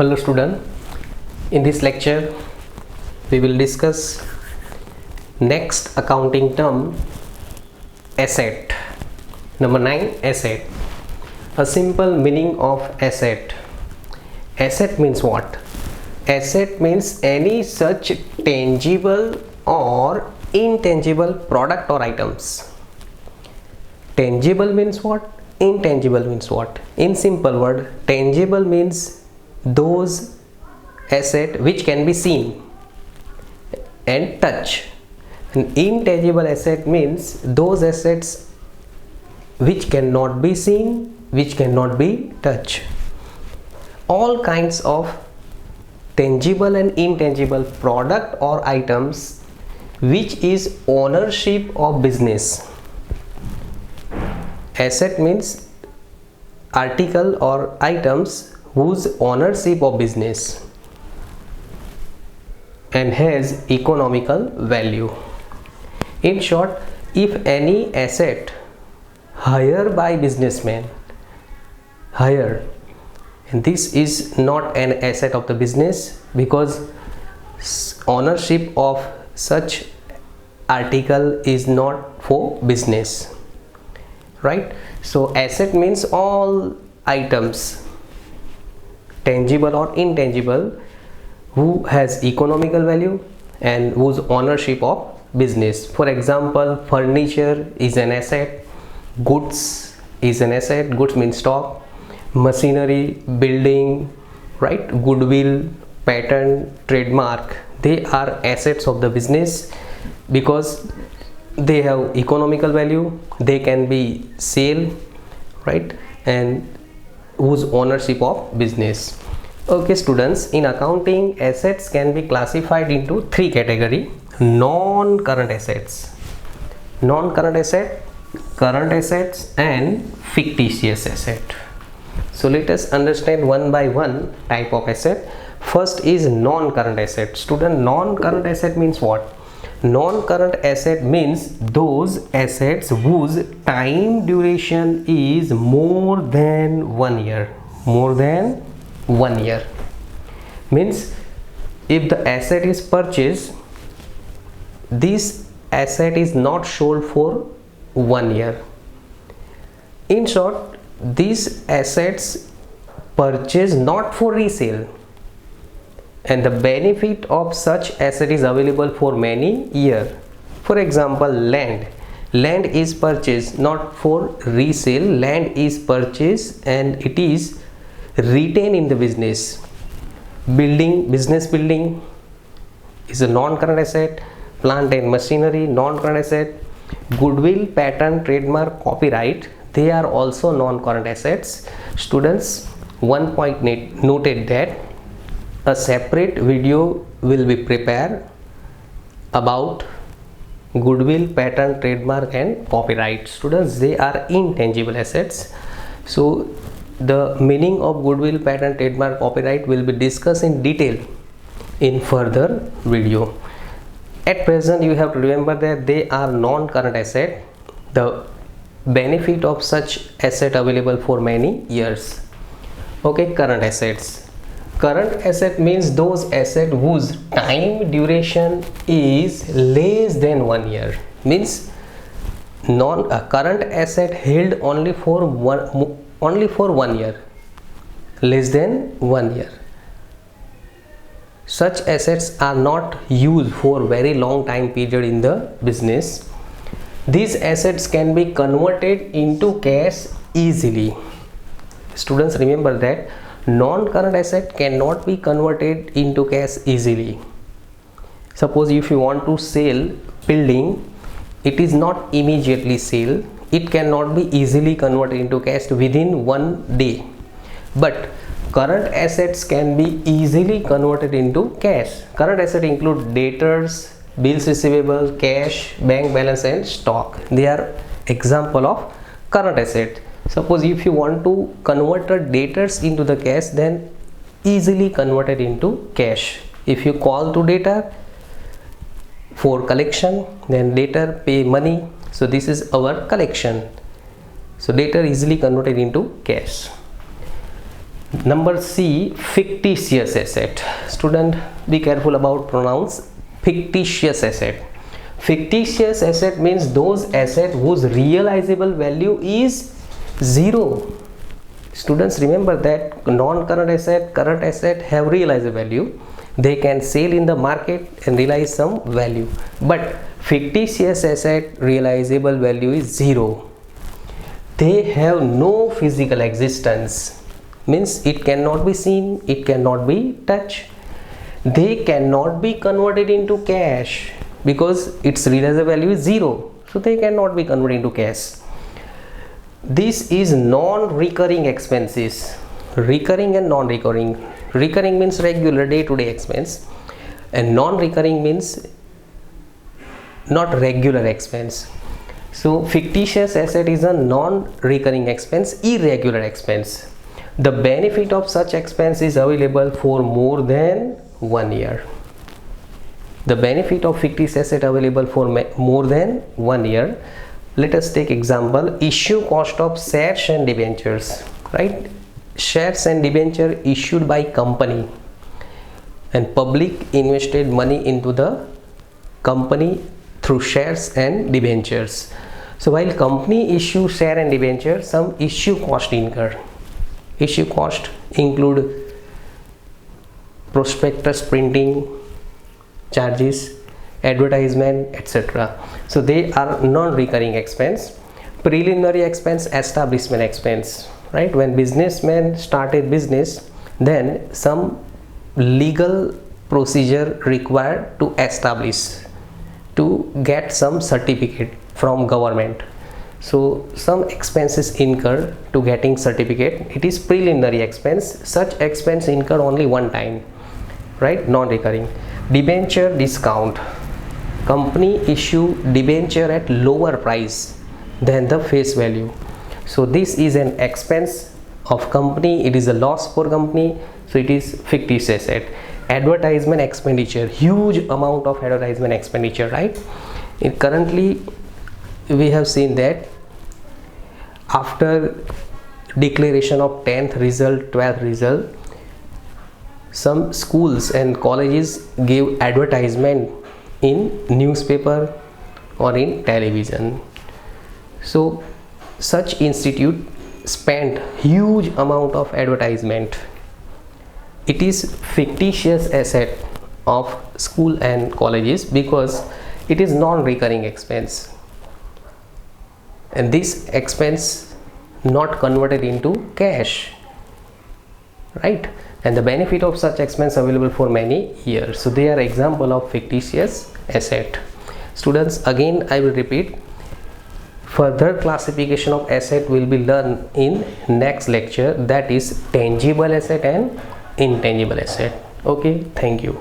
Hello student, in this lecture we will discuss next accounting term, asset. Number 9, asset. A simple meaning of asset. Asset means what? Asset means any such tangible or intangible product or items. Tangible means what? Intangible means what? In simple word, tangible means those asset which can be seen and touch, and intangible asset means those assets which cannot be seen, which cannot be touched. All kinds of tangible and intangible product or items which is ownership of business. Asset means article or items whose ownership of business and has economical value. In short, if any asset hired by businessman, and this is not an asset of the business because ownership of such article is not for business, right? So asset means all items, tangible or intangible, who has economical value and whose ownership of business. For example, furniture is an asset, goods is an asset, goods means stock, machinery, building, right? Goodwill, patent, trademark, they are assets of the business because they have economical value, they can be sold, right? And whose ownership of business. Okay students, in accounting, assets can be classified into three categories: non-current assets, non-current asset, current assets, and fictitious asset. So let us understand one by one type of asset. First is non-current asset. Student, non-current asset means what? Non-current asset means those assets whose time duration is more than 1 year. More than 1 year means if the asset is purchased, this asset is not sold for 1 year. In short, these assets purchased not for resale, and the benefit of such asset is available for many years. For example, land is purchased not for resale, land is purchased and it is retained in the business. Business building is a non-current asset, plant and machinery, non-current asset, goodwill, patent, trademark, copyright, they are also non-current assets. Students, one point noted that a separate video will be prepared about goodwill, patent, trademark, and copyright. Students, they are intangible assets. So the meaning of goodwill, patent, trademark, copyright will be discussed in detail in further video. At present, you have to remember that they are non-current asset. The benefit of such asset available for many years. Okay, current assets. Current asset means those assets whose time duration is less than 1 year. Means current asset held only for 1 year, less than 1 year. Such assets are not used for very long time period in the business. These assets can be converted into cash easily. Students, remember that non-current asset cannot be converted into cash easily. Suppose if you want to sell building, it is not immediately sale. It cannot be easily converted into cash within 1 day. But current assets can be easily converted into cash. Current assets include debtors, bills receivable, cash, bank balance, and stock. They are example of current asset. Suppose if you want to convert the debtors into the cash, then easily converted into cash. If you call to debtor for collection, then debtor pay money. So this is our collection. So debtor easily converted into cash. Number C, fictitious asset. Student, be careful about pronouns. Fictitious asset. Fictitious asset means those assets whose realizable value is zero. Students, remember that non-current asset, current asset have realizable value. They can sell in the market and realize some value. But fictitious asset realizable value is zero. They have no physical existence. Means it cannot be seen, it cannot be touched. They cannot be converted into cash because its realizable value is zero. So they cannot be converted into cash. This is non-recurring expenses. Recurring and non-recurring. Recurring means regular day-to-day expense, and non-recurring means not regular expense. So fictitious asset is a non-recurring expense, irregular expense. The benefit of such expense is available for more than 1 year. The benefit of fictitious asset available for more than 1 year. Let us take example, issue cost of shares and debentures, right? Shares and debenture issued by company, and public invested money into the company through shares and debentures. So while company issue share and debenture, some issue cost incur. Issue cost include prospectus printing charges, advertisement, etc. So they are non-recurring expense. Preliminary expense, establishment expense, right? When businessmen started business, then some legal procedure required to establish, to get some certificate from government. So some expenses incur to getting certificate. It is preliminary expense. Such expense incur only one time, right? Non-recurring. Debenture discount. Company issue debenture at lower price than the face value. So this is an expense of company. It is a loss for company. So it is fictitious asset. Advertisement expenditure. Huge amount of advertisement expenditure, right? Currently we have seen that after declaration of 10th result, 12th result, some schools and colleges gave advertisement in newspaper or in television. So such institute spent huge amount of advertisement. It is fictitious asset of school and colleges because it is non-recurring expense, and this expense not converted into cash, right? And the benefit of such expense available for many years. So they are example of fictitious asset. Students, again I will repeat, further classification of asset will be learned in next lecture, that is tangible asset and intangible asset. Okay, thank you.